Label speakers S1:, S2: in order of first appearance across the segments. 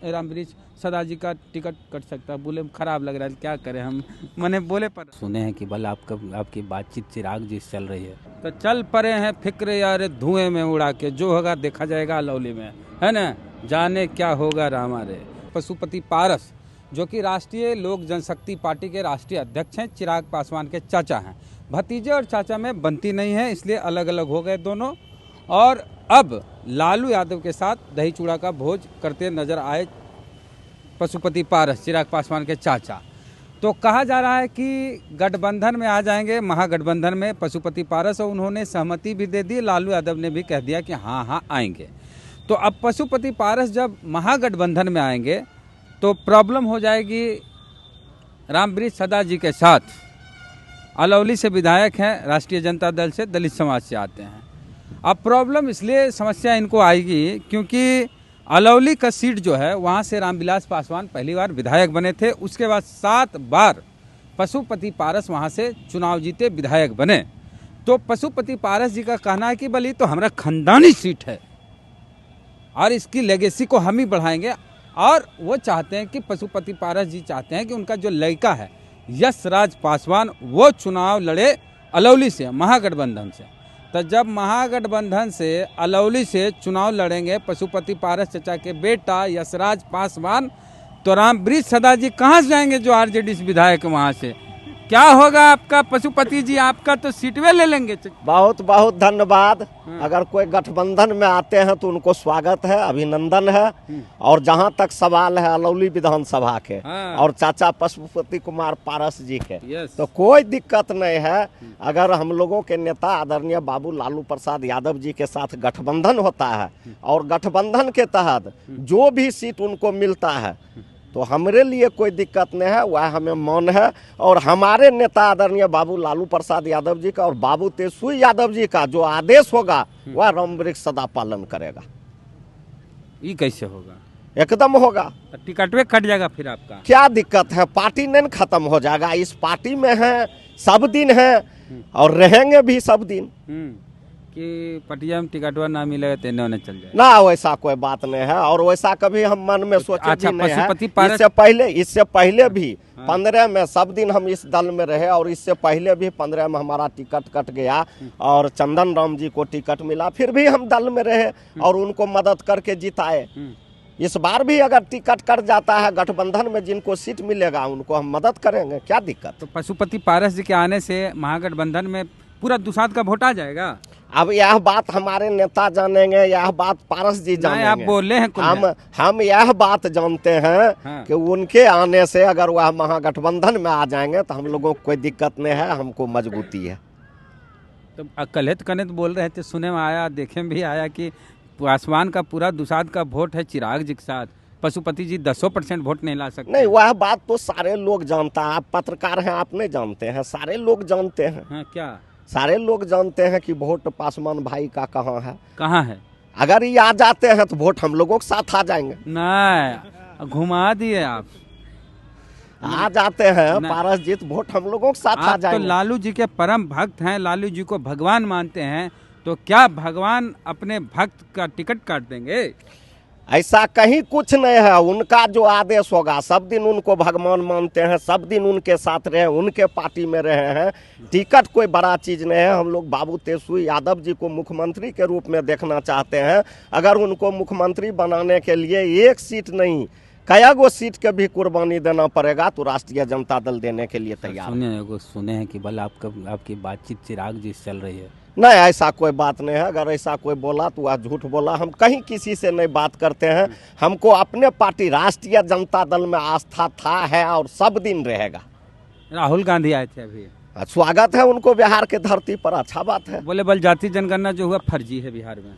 S1: रामवृक्ष सदा जी का ticket cut सकता है। बोले खराब लग रहा है, क्या करें हम, मैंने बोले पर
S2: सुने हैं कि बल आपकी बातचीत चिराग जी से चल रही है।
S1: तो चल पड़े हैं फिक्र यार धुएं में उड़ा के, जो होगा देखा जाएगा अलौली में, है ना, जाने क्या होगा रामा रे। पशुपति पारस जो कि राष्ट्रीय लोक जनशक्ति पार्टी के राष्ट्रीय अध्यक्ष हैं, चिराग पासवान के चाचा हैं। भतीजे और चाचा में बनती नहीं है, इसलिए अलग अलग हो गए दोनों। और अब लालू यादव के साथ दही चूड़ा का भोज करते नजर आए पशुपति पारस, चिराग पासवान के चाचा। तो कहा जा रहा है कि गठबंधन में आ जाएंगे, महागठबंधन में पशुपति पारस, और उन्होंने सहमति भी दे दी। लालू यादव ने भी कह दिया कि हाँ हाँ आएंगे। तो अब पशुपति पारस जब महागठबंधन में आएंगे तो प्रॉब्लम हो जाएगी रामवृक्ष सदा जी के साथ। अलौली से विधायक हैं, राष्ट्रीय जनता दल से, दलित समाज से आते हैं। अब प्रॉब्लम इसलिए समस्या इनको आएगी क्योंकि अलौली का सीट जो है वहाँ से रामविलास पासवान पहली बार विधायक बने थे, उसके बाद 7 बार पशुपति पारस वहाँ से चुनाव जीते, विधायक बने। तो पशुपति पारस जी का कहना है कि बली तो हमारा खानदानी सीट है और इसकी लेगेसी को हम ही बढ़ाएंगे। और वो चाहते हैं कि पशुपति पारस जी चाहते हैं कि उनका जो लड़का है यश राज पासवान वो चुनाव लड़े अलौली से, महागठबंधन से। तो जब महागठबंधन से अलौली से चुनाव लड़ेंगे पशुपति पारस चचा के बेटा यशराज पासवान, तो रामवृक्ष सदा जी कहाँ से जाएंगे जो आरजेडी से विधायक वहाँ से? क्या होगा आपका पशुपति जी, आपका तो सीटवे ले लेंगे।
S3: बहुत बहुत धन्यवाद। अगर कोई गठबंधन में आते हैं तो उनको स्वागत है, अभिनंदन है। और जहां तक सवाल है अलौली विधानसभा के और चाचा पशुपति कुमार पारस जी के, तो कोई दिक्कत नहीं है। अगर हम लोगों के नेता आदरणीय बाबू लालू प्रसाद यादव जी के साथ गठबंधन होता है और गठबंधन के तहत जो भी सीट उनको मिलता है तो हमारे लिए कोई दिक्कत नहीं है, वह हमें मान है। और हमारे नेता आदरणीय बाबू लालू प्रसाद यादव जी का और बाबू तेजस्वी यादव जी का जो आदेश होगा वह रामवृक्ष सदा पालन करेगा।
S1: ये कैसे होगा?
S3: एकदम होगा।
S1: तो टिकट पे कट जाएगा फिर आपका?
S3: क्या दिक्कत है, पार्टी नहीं खत्म हो जाएगा। इस पार्टी में है, सब दिन है और रहेंगे भी सब दिन।
S1: कि पटिया में टिकटवा ना मिलेगा तो इन्होंने चल जाए
S3: ना, वैसा कोई बात नहीं है और वैसा कभी हम मन में सोचे
S1: अच्छा,
S3: भी नहीं है। इससे पहले भी 15 में सब दिन हम इस दल में रहे और इससे पहले भी 15 में हमारा टिकट कट गया और चंदन राम जी को टिकट मिला, फिर भी हम दल में रहे और उनको मदद करके जिताए। इस बार भी अगर टिकट कट जाता है गठबंधन में जिनको सीट मिलेगा उनको हम मदद करेंगे, क्या दिक्कत।
S1: तो पशुपति पारस जी के आने से महागठबंधन में पूरा दुसाध का वोट आ जाएगा।
S3: अब यह बात हमारे नेता जानेंगे, यह बात पारस जी जानेंगे।
S1: आप बोले हैं
S3: हम यह बात जानते हैं कि उनके आने से अगर वह महागठबंधन में आ जाएंगे तो हम लोगों को कोई दिक्कत नहीं है, हमको मजबूती है।
S1: तो कलेत कनेत बोल रहे थे, सुने में आया, देखे में भी आया कि पासवान का पूरा दुसाध का वोट है चिराग जी के साथ, पशुपति जी 10% वोट नहीं ला सकते।
S3: नहीं, वह बात तो सारे लोग जानता है। आप पत्रकार हैं, आप नहीं जानते हैं, सारे लोग जानते हैं।
S1: क्या
S3: सारे लोग जानते हैं कि वोट पासवान भाई का कहाँ है। अगर ये आ जाते हैं तो वोट हम लोगों के साथ आ जाएंगे।
S1: नहीं, घुमा दिए आप।
S3: आ जाते हैं पारस जी तो वोट हम लोगों के साथ आ जाएंगे।
S1: तो लालू जी के परम भक्त हैं, लालू जी को भगवान मानते हैं, तो क्या भगवान अपने भक्त का टिकट काट देंगे?
S3: ऐसा कहीं कुछ नहीं है। उनका जो आदेश होगा, सब दिन उनको भगवान मानते हैं, सब दिन उनके साथ रहे, उनके पार्टी में रहे हैं। टिकट कोई बड़ा चीज़ नहीं है। हम लोग बाबू तेजस्वी यादव जी को मुख्यमंत्री के रूप में देखना चाहते हैं। अगर उनको मुख्यमंत्री बनाने के लिए एक सीट नहीं कई गो सीट के भी कुर्बानी देना पड़ेगा तो राष्ट्रीय जनता दल देने के लिए तैयार।
S2: सुने हैं कि बल आपकी बातचीत चिराग जी से चल रही है।
S3: नहीं, ऐसा कोई बात नहीं है। अगर ऐसा कोई बोला तो वह झूठ बोला। हम कहीं किसी से नहीं बात करते हैं। हमको अपने पार्टी राष्ट्रीय जनता दल में आस्था था, है और सब दिन रहेगा।
S1: राहुल गांधी आए थे अभी,
S3: स्वागत है उनको बिहार के धरती पर, अच्छा बात है।
S1: बोले बल जाति जनगणना जो हुआ फर्जी है बिहार में।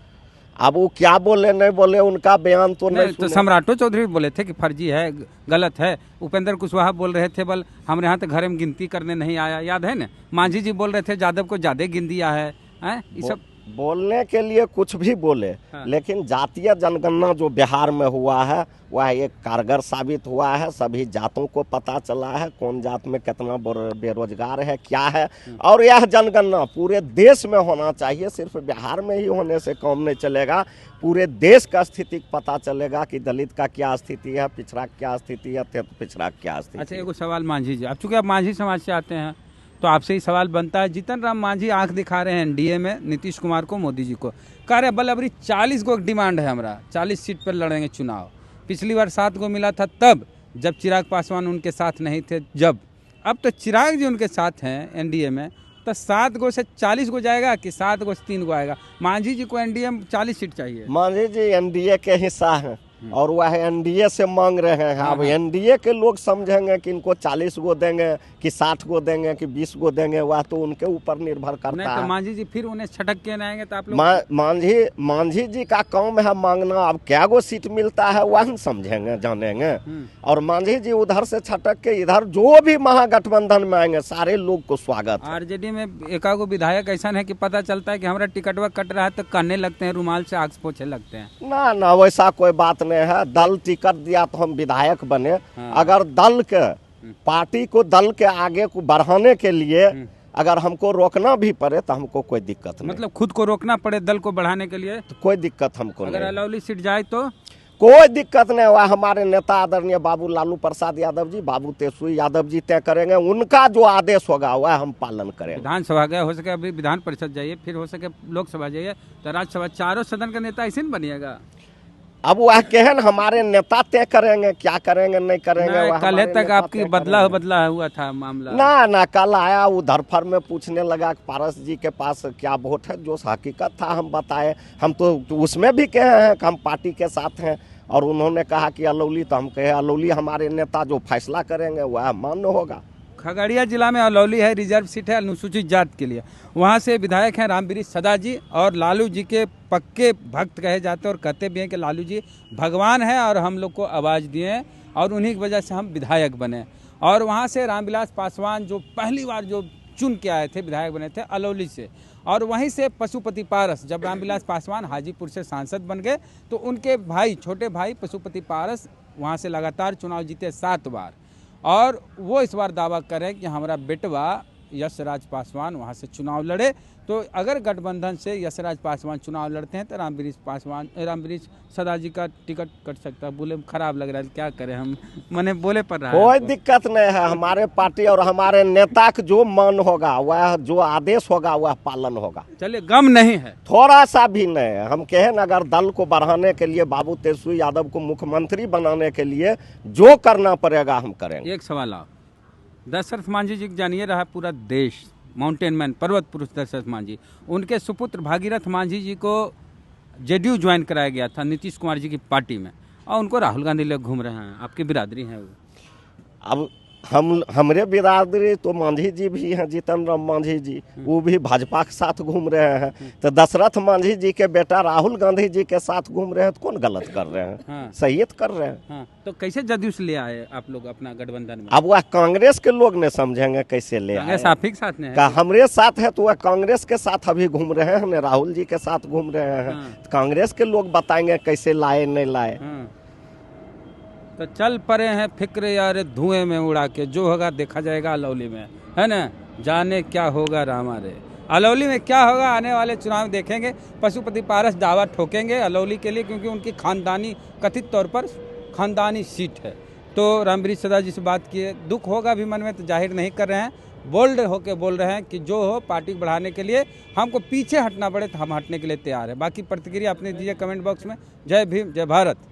S3: अब वो क्या बोले नहीं बोले उनका बयान तो नहीं।
S1: तो सम्राटो चौधरी बोले थे कि फर्जी है, गलत है। उपेंद्र कुशवाहा बोल रहे थे बल हमारे यहाँ तो घर में गिनती करने नहीं आया, याद है ना। मांझी जी बोल रहे थे यादव को ज्यादा गिन दिया है। ये सब
S3: बोलने के लिए कुछ भी बोले,
S1: हाँ।
S3: लेकिन जातीय जनगणना जो बिहार में हुआ है वह एक कारगर साबित हुआ है। सभी जातों को पता चला है कौन जात में कितना बेरोजगार है, क्या है। और यह जनगणना पूरे देश में होना चाहिए, सिर्फ बिहार में ही होने से काम नहीं चलेगा। पूरे देश का स्थिति पता चलेगा कि दलित का क्या स्थिति है, पिछड़ा क्या स्थिति है, पिछड़ा क्या स्थिति।
S1: अच्छा, एगो सवाल मांझी जी, अब चूंकि आप मांझी समाज से आते हैं तो आपसे ही सवाल बनता है। जीतन राम मांझी आंख दिखा रहे हैं एनडीए में नीतीश कुमार को, मोदी जी को, कह रहे बल्लभरी 40 गो डिमांड है हमारा, 40 सीट पर लड़ेंगे चुनाव। पिछली बार 7 गो मिला था तब जब चिराग पासवान उनके साथ नहीं थे। जब अब तो चिराग जी उनके साथ हैं एनडीए में, तो 7 गो से 40 गो जाएगा कि 7 गो से 3 गो आएगा? मांझी जी को एनडीए में 40 सीट चाहिए।
S3: मांझी जी एनडीए के हिस्सा हैं और वह एनडीए से मांग रहे हैं। अब एनडीए के लोग समझेंगे कि इनको 40 गो देंगे कि 60 गो देंगे कि 20 गो देंगे, वह तो उनके ऊपर निर्भर करता
S1: नहीं
S3: है।
S1: तो मांझी जी फिर उन्हें छटक के न आएंगे तो आप लोग
S3: मांझी जी का काम है मांगना। अब क्या गो सीट मिलता है वह हम समझेंगे जानेंगे। और मांझी जी उधर से छटक के इधर जो भी महागठबंधन में आएंगे सारे लोग को स्वागत।
S1: आरजेडी में एकागो विधायक ऐसा है कि पता चलता है कि हमारा टिकटवा कट रहा है तो कहने लगते हैं, रुमाल से आग पोछे लगते हैं।
S3: ना वैसा कोई बात नहीं है। दल टिकट दिया तो हम विधायक बने। अगर दल के पार्टी को दल के आगे को बढ़ाने के लिए अगर हमको रोकना भी पड़े तो हमको कोई दिक्कत नहीं।
S1: मतलब खुद को रोकना पड़े दल को बढ़ाने के लिए
S3: तो कोई दिक्कत हमको
S1: अगर
S3: नहीं।
S1: अलौली सीट जाए तो
S3: कोई दिक्कत नहीं हुआ। हमारे नेता आदरणीय बाबू लालू प्रसाद यादव जी, बाबू तेजस्वी यादव जी तय करेंगे। उनका जो आदेश होगा वह हम पालन करेंगे।
S1: विधानसभा गए, हो सके अभी विधान परिषद जाइए, फिर हो सके लोकसभा जाइए, तो राज्यसभा, चारों सदन का नेता ऐसे नहीं बनिएगा।
S3: अब वह कहन हमारे नेता तय करेंगे क्या करेंगे नहीं करेंगे।
S1: कल तक आपकी बदला हुआ था मामला।
S3: ना कल आया उधर फर में पूछने लगा पारस जी के पास क्या वोट है। जो हकीकत था हम बताए। हम तो उसमें भी कहे हैं कि हम पार्टी के साथ हैं और उन्होंने कहा कि अलौली, तो हम कहे अलौली हमारे नेता जो फैसला करेंगे वह मान्य होगा।
S1: खगड़िया जिला में अलौली है, रिजर्व सीट है अनुसूचित जात के लिए। वहाँ से विधायक हैं रामवृक्ष सदा जी और लालू जी के पक्के भक्त कहे जाते हैं और कहते भी हैं कि लालू जी भगवान है और हम लोग को आवाज़ दिए और उन्हीं की वजह से हम विधायक बने। और वहाँ से रामविलास पासवान जो पहली बार जो चुन के आए थे, विधायक बने थे अलौली से। और वहीं से पशुपति पारस, जब रामविलास पासवान हाजीपुर से सांसद बन गए तो उनके भाई, छोटे भाई पशुपति पारस वहाँ से लगातार चुनाव जीते 7 बार। और वो इस बार दावा करें कि हमारा बेटवा यशराज पासवान वहाँ से चुनाव लड़े। तो अगर गठबंधन से यशराज पासवान चुनाव लड़ते हैं तो रामवृक्ष सदा जी का टिकट कट सकता है। बोले खराब लग रहा है, क्या करें हम, मैंने बोले पर रहा
S3: कोई दिक्कत नहीं है। हमारे पार्टी और हमारे नेता का जो मन होगा वह, जो आदेश होगा वह पालन होगा।
S1: चलिए, गम नहीं है,
S3: थोड़ा सा भी नहीं है। हम कहें अगर दल को बढ़ाने के लिए, बाबू तेजस्वी यादव को मुख्यमंत्री बनाने के लिए जो करना पड़ेगा हम करेंगे।
S1: एक सवाल आप दशरथ मांझी जी जानिए रहा पूरा देश, माउंटेन मैन, पर्वत पुरुष दशरथ मांझी, उनके सुपुत्र भागीरथ मांझी जी को जेडीयू ज्वाइन कराया गया था नीतीश कुमार जी की पार्टी में, और उनको राहुल गांधी लोग घूम रहे हैं। आपकी बिरादरी है वो?
S3: अब हमरे बिरादरी तो मांझी जी भी हैं, जीतन राम मांझी जी, वो भी भाजपा के साथ घूम रहे हैं। तो दशरथ मांझी जी के बेटा राहुल गांधी जी के साथ घूम रहे हैं, तो कौन गलत कर रहे हैं?
S1: हाँ।
S3: सही कर रहे हैं।
S1: हाँ, तो कैसे जदयू से ले आए आप लोग अपना गठबंधन में?
S3: अब वह कांग्रेस के लोग ने समझेंगे कैसे ले आए।
S1: आप ही के साथ में
S3: का हमरे साथ है तो वह कांग्रेस के साथ अभी घूम रहे हैं, राहुल जी के साथ घूम रहे हैं।
S1: हाँ।
S3: कांग्रेस के लोग बताएंगे कैसे लाए नहीं लाए।
S1: हाँ। तो चल पड़े हैं फिक्र यार धुएं में उड़ा के, जो होगा देखा जाएगा अलौली में, है ना? जाने क्या होगा रामा रे। अलौली में क्या होगा आने वाले चुनाव देखेंगे। पशुपति पारस दावा ठोकेंगे अलौली के लिए, क्योंकि उनकी खानदानी, कथित तौर पर खानदानी सीट है। तो रामवृक्ष सदा जी से बात किए, दुख होगा भी मन में तो जाहिर नहीं कर रहे हैं, बोल्ड होके बोल रहे हैं कि जो हो पार्टी बढ़ाने के लिए हमको पीछे हटना पड़े तो हम हटने के लिए तैयार है। बाकी प्रतिक्रिया अपने दीजिए कमेंट बॉक्स में। जय भीम, जय भारत।